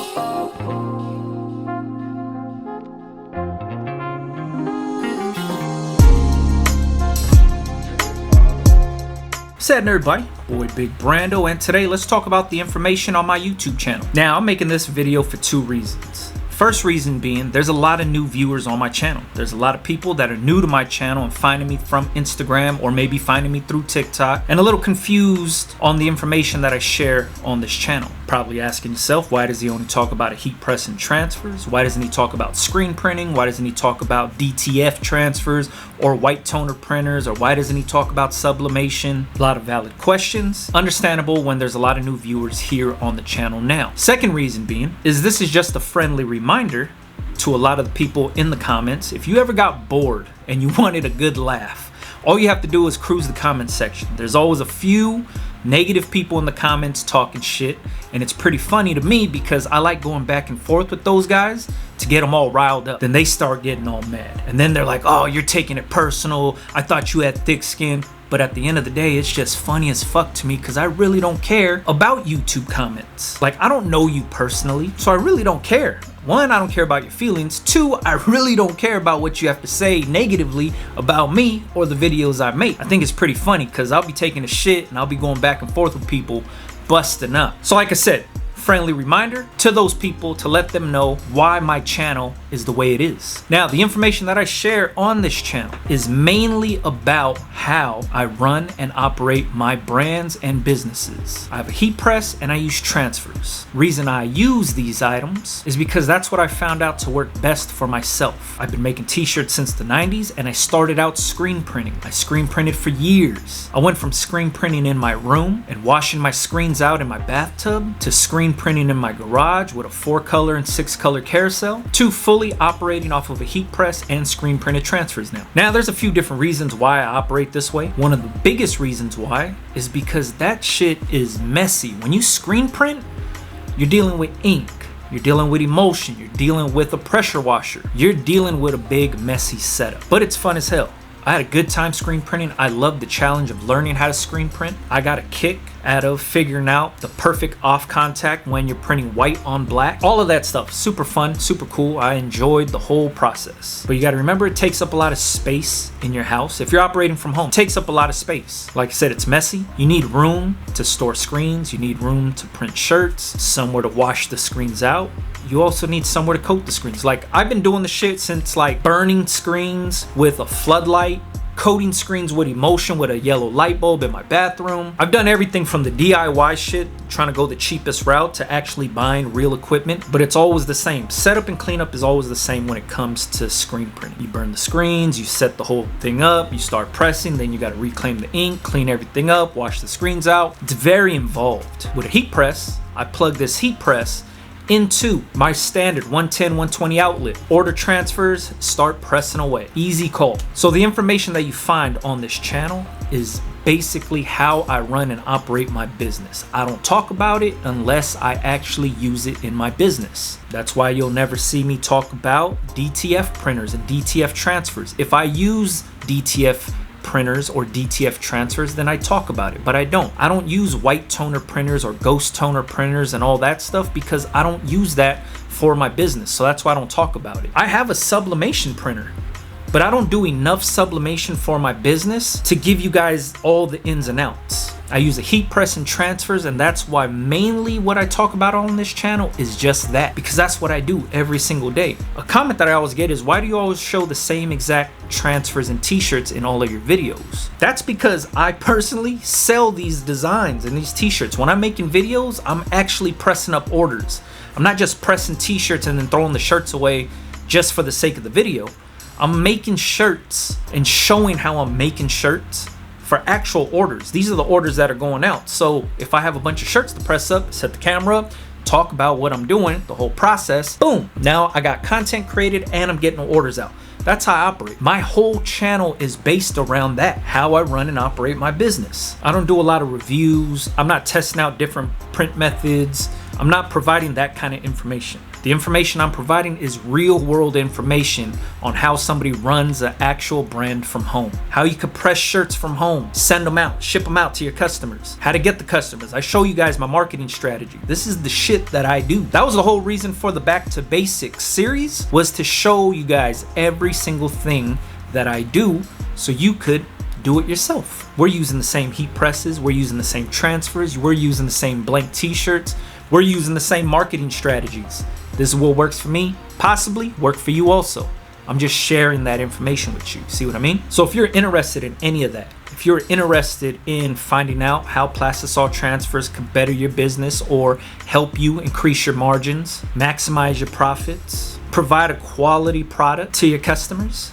What's happening, everybody? Boy Big Brando, and today let's talk about the information on my YouTube channel. Now, I'm making this video for two reasons. First reason being, there's a lot of new viewers on my channel. There's a lot of people that are new to my channel and finding me from Instagram or maybe finding me through TikTok and a little confused on the information that I share on this channel. Probably asking yourself, why does he only talk about a heat press and transfers? Why doesn't he talk about screen printing? Why doesn't he talk about DTF transfers or white toner printers? Or why doesn't he talk about sublimation? A lot of valid questions. Understandable when there's a lot of new viewers here on the channel now. Second reason being is this is just a friendly reminder to a lot of the people in the comments. If you ever got bored and you wanted a good laugh, all you have to do is cruise the comment section. There's always a few negative people in the comments talking shit, and it's pretty funny to me because I like going back and forth with those guys to get them all riled up. Then they start getting all mad, and then they're like, oh, you're taking it personal, I thought you had thick skin. But at the end of the day, it's just funny as fuck to me because I really don't care about YouTube comments. Like, I don't know you personally, so I really don't care. One, I don't care about your feelings. Two, I really don't care about what you have to say negatively about me or the videos I make. I think it's pretty funny because I'll be taking a shit and I'll be going back and forth with people busting up. So like I said, friendly reminder to those people to let them know why my channel is the way it is. Now, the information that I share on this channel is mainly about how I run and operate my brands and businesses. I have a heat press and I use transfers. Reason I use these items is because that's what I found out to work best for myself. I've been making t-shirts since the 90s and I started out screen printing. I screen printed for years. I went from screen printing in my room and washing my screens out in my bathtub to screen printing in my garage with a 4-color and 6-color carousel to fully operating off of a heat press and screen printed transfers now. Now, there's a few different reasons why I operate this way. One of the biggest reasons why is because that shit is messy. When you screen print, you're dealing with ink, you're dealing with emulsion, you're dealing with a pressure washer, you're dealing with a big messy setup, but it's fun as hell. I had a good time screen printing. I love the challenge of learning how to screen print. I got a kick out of figuring out the perfect off contact when you're printing white on black. All of that stuff, super fun, super cool. I enjoyed the whole process. But you gotta remember, it takes up a lot of space in your house. If you're operating from home, it takes up a lot of space. Like I said, it's messy. You need room to store screens. You need room to print shirts, somewhere to wash the screens out. You also need somewhere to coat the screens. Like, I've been doing the shit since like burning screens with a floodlight, coating screens with emulsion with a yellow light bulb in my bathroom. I've done everything from the DIY shit, trying to go the cheapest route, to actually buying real equipment, but it's always the same. Setup and cleanup is always the same when it comes to screen printing. You burn the screens, you set the whole thing up, you start pressing, then you gotta reclaim the ink, clean everything up, wash the screens out. It's very involved. With a heat press, I plug this heat press into my standard 110, 120 outlet. Order transfers, start pressing away. Easy call. So the information that you find on this channel is basically how I run and operate my business. I don't talk about it unless I actually use it in my business. That's why you'll never see me talk about DTF printers and DTF transfers. If I use DTF printers or DTF transfers, then I talk about it, but I don't use white toner printers or ghost toner printers and all that stuff because I don't use that for my business, so that's why I don't talk about it. I have a sublimation printer, but I don't do enough sublimation for my business to give you guys all the ins and outs. I use a heat press and transfers, and that's why mainly what I talk about on this channel is just that, because that's what I do every single day. A comment that I always get is, why do you always show the same exact transfers and t-shirts in all of your videos? That's because I personally sell these designs and these t-shirts. When I'm making videos, I'm actually pressing up orders. I'm not just pressing t-shirts and then throwing the shirts away just for the sake of the video. I'm making shirts and showing how I'm making shirts for actual orders. These are the orders that are going out. So if I have a bunch of shirts to press up, set the camera up, talk about what I'm doing, the whole process, boom, now I got content created and I'm getting orders out. That's how I operate. My whole channel is based around that, how I run and operate my business. I don't do a lot of reviews. I'm not testing out different print methods. I'm not providing that kind of information. The information I'm providing is real world information on how somebody runs an actual brand from home. How you could press shirts from home, send them out, ship them out to your customers. How to get the customers. I show you guys my marketing strategy. This is the shit that I do. That was the whole reason for the Back to Basics series, was to show you guys every single thing that I do so you could do it yourself. We're using the same heat presses, we're using the same transfers, we're using the same blank t-shirts, we're using the same marketing strategies. This is what works for me, possibly work for you also. I'm just sharing that information with you. See what I mean? So if you're interested in any of that, if you're interested in finding out how Plastisol transfers can better your business or help you increase your margins, maximize your profits, provide a quality product to your customers,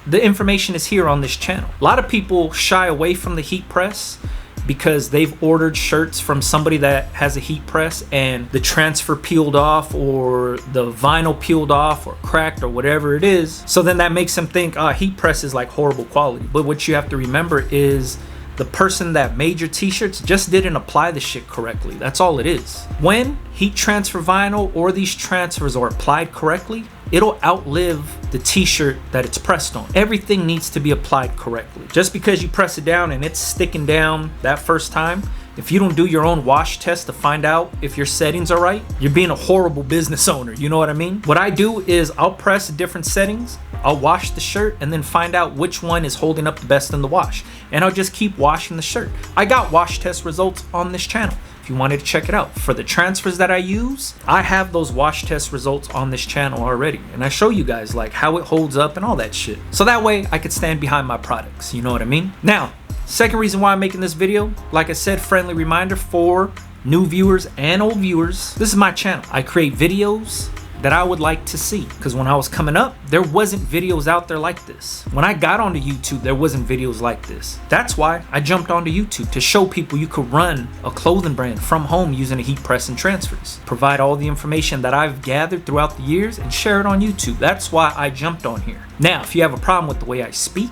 the information is here on this channel. A lot of people shy away from the heat press because they've ordered shirts from somebody that has a heat press and the transfer peeled off or the vinyl peeled off or cracked or whatever it is. So then that makes them think, heat press is like horrible quality. But what you have to remember is the person that made your t-shirts just didn't apply the shit correctly. That's all it is. When heat transfer vinyl or these transfers are applied correctly, it'll outlive the t-shirt that it's pressed on. Everything needs to be applied correctly. Just because you press it down and it's sticking down that first time, if you don't do your own wash test to find out if your settings are right, you're being a horrible business owner. You know what I mean? What I do is I'll press different settings, I'll wash the shirt, and then find out which one is holding up the best in the wash. And I'll just keep washing the shirt. I got wash test results on this channel if you wanted to check it out. For the transfers that I use, I have those wash test results on this channel already. And I show you guys like how it holds up and all that shit. So that way I could stand behind my products. You know what I mean? Now, second reason why I'm making this video, like I said, friendly reminder for new viewers and old viewers. This is my channel. I create videos that I would like to see, because when I was coming up, there wasn't videos out there like this. When I got onto YouTube, there wasn't videos like this. That's why I jumped onto YouTube, to show people you could run a clothing brand from home using a heat press and transfers. Provide all the information that I've gathered throughout the years and share it on YouTube. That's why I jumped on here. Now, if you have a problem with the way I speak,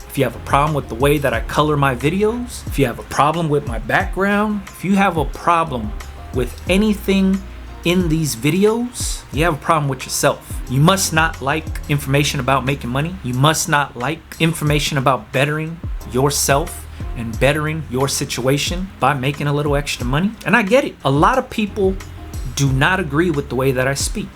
if you have a problem with the way that I color my videos, if you have a problem with my background, if you have a problem with anything in these videos, you have a problem with yourself. You must not like information about making money. You must not like information about bettering yourself and bettering your situation by making a little extra money. And I get it. A lot of people do not agree with the way that I speak.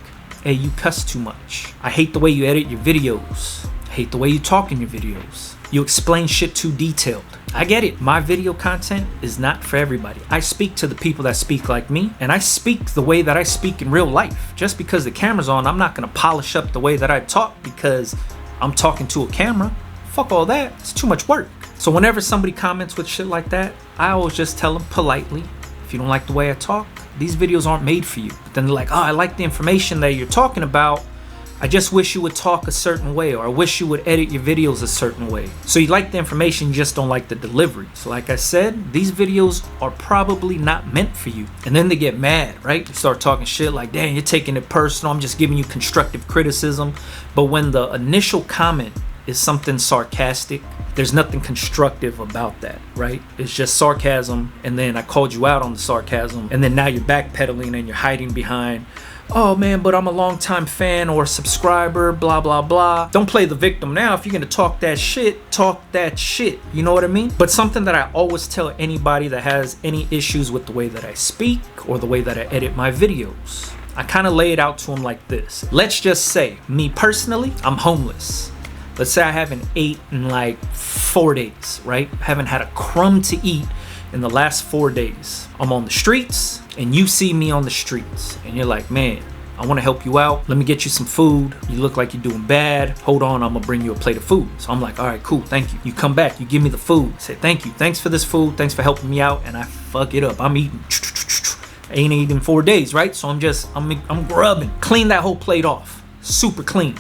Hey, you cuss too much. I hate the way you edit your videos. I hate the way you talk in your videos. You explain shit too detailed. I get it. My video content is not for everybody. I speak to the people that speak like me, and I speak the way that I speak in real life. Just because the camera's on, I'm not gonna polish up the way that I talk because I'm talking to a camera. Fuck all that. It's too much work. So whenever somebody comments with shit like that, I always just tell them politely, if you don't like the way I talk, these videos aren't made for you. But then they're like, I like the information that you're talking about. I just wish you would talk a certain way, or I wish you would edit your videos a certain way. So you like the information, you just don't like the delivery. So like I said, these videos are probably not meant for you. And then they get mad, right? They start talking shit like, dang, you're taking it personal. I'm just giving you constructive criticism. But when the initial comment is something sarcastic, there's nothing constructive about that, right? It's just sarcasm, and then I called you out on the sarcasm, and then now you're backpedaling and you're hiding behind, oh man, but I'm a longtime fan or subscriber, blah, blah, blah. Don't play the victim now. If you're gonna talk that shit, talk that shit. You know what I mean? But something that I always tell anybody that has any issues with the way that I speak or the way that I edit my videos, I kind of lay it out to them like this. Let's just say, me personally, I'm homeless. Let's say I haven't ate in like 4 days, right? I haven't had a crumb to eat in the last 4 days. I'm on the streets, and you see me on the streets, and you're like, man, I want to help you out. Let me get you some food. You look like you're doing bad. Hold on, I'm gonna bring you a plate of food. So I'm like, all right, cool, thank you. You come back, you give me the food. I say, thank you, thanks for this food, thanks for helping me out, and I fuck it up. I'm eating. I ain't eating 4 days, right? So I'm grubbing. Clean that whole plate off, super clean,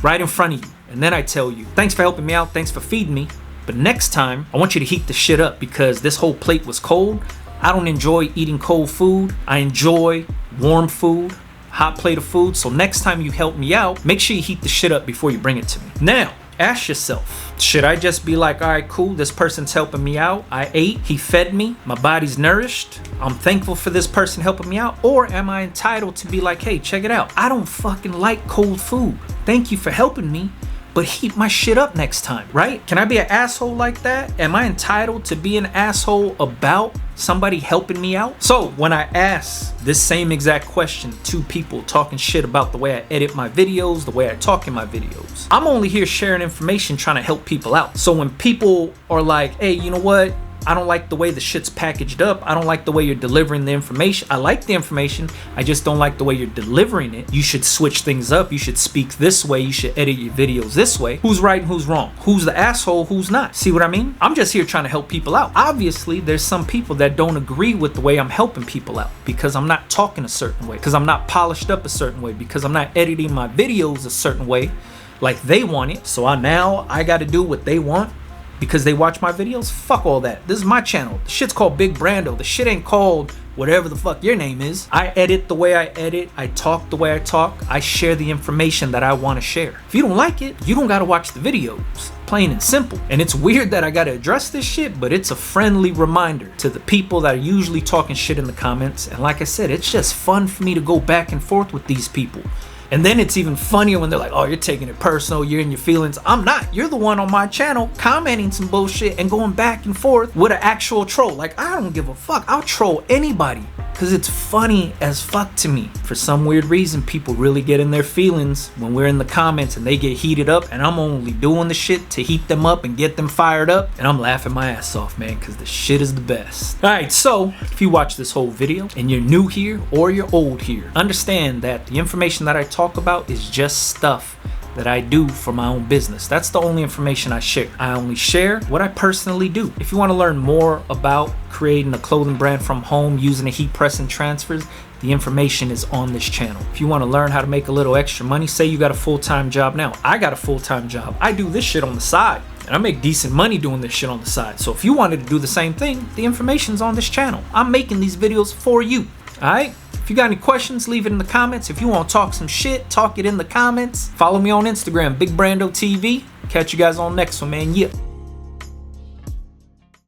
right in front of you. And then I tell you, thanks for helping me out, thanks for feeding me, but next time I want you to heat the shit up because this whole plate was cold. I don't enjoy eating cold food. I enjoy warm food, hot plate of food. So next time you help me out, make sure you heat the shit up before you bring it to me. Now, Ask yourself, should I just be like, all right, cool, this person's helping me out. I ate, he fed me, my body's nourished. I'm thankful for this person helping me out. Or am I entitled to be like, hey, check it out. I don't fucking like cold food. Thank you for helping me, but heat my shit up next time, right? Can I be an asshole like that? Am I entitled to be an asshole about somebody helping me out? So when I ask this same exact question to people talking shit about the way I edit my videos, the way I talk in my videos, I'm only here sharing information, trying to help people out. So when people are like, hey, you know what? I don't like the way the shit's packaged up. I don't like the way you're delivering the information. I like the information. I just don't like the way you're delivering it. You should switch things up. You should speak this way. You should edit your videos this way. Who's right and who's wrong? Who's the asshole? Who's not? See what I mean? I'm just here trying to help people out. Obviously, there's some people that don't agree with the way I'm helping people out because I'm not talking a certain way, because I'm not polished up a certain way, because I'm not editing my videos a certain way like they want it. So now I got to do what they want because they watch my videos. Fuck all that. This is my channel. The shit's called Big Brando. The shit ain't called whatever the fuck your name is. I edit the way I edit. I talk the way I talk. I share the information that I want to share. If you don't like it, you don't got to watch the videos. Plain and simple. And it's weird that I got to address this shit, but it's a friendly reminder to the people that are usually talking shit in the comments. And like I said, it's just fun for me to go back and forth with these people. And then it's even funnier when they're like, oh, you're taking it personal, you're in your feelings. I'm not. You're the one on my channel commenting some bullshit and going back and forth with an actual troll. Like, I don't give a fuck. I'll troll anybody because it's funny as fuck to me. For some weird reason, people really get in their feelings when we're in the comments and they get heated up, and I'm only doing the shit to heat them up and get them fired up, and I'm laughing my ass off, man, because the shit is the best. All right, so if you watch this whole video and you're new here or you're old here, understand that the information that I talk about is just stuff that I do for my own business. That's the only information I share. I only share what I personally do. If you want to learn more about creating a clothing brand from home using a heat press and transfers, the information is on this channel. If you want to learn how to make a little extra money, say you got a full-time job now. I got a full-time job. I do this shit on the side, and I make decent money doing this shit on the side. So if you wanted to do the same thing, the information's on this channel. I'm making these videos for you. All right? If you got any questions, leave it in the comments. If you want to talk some shit, talk it in the comments. Follow me on Instagram, Big Brando TV. Catch you guys on the next one, man. Yeah.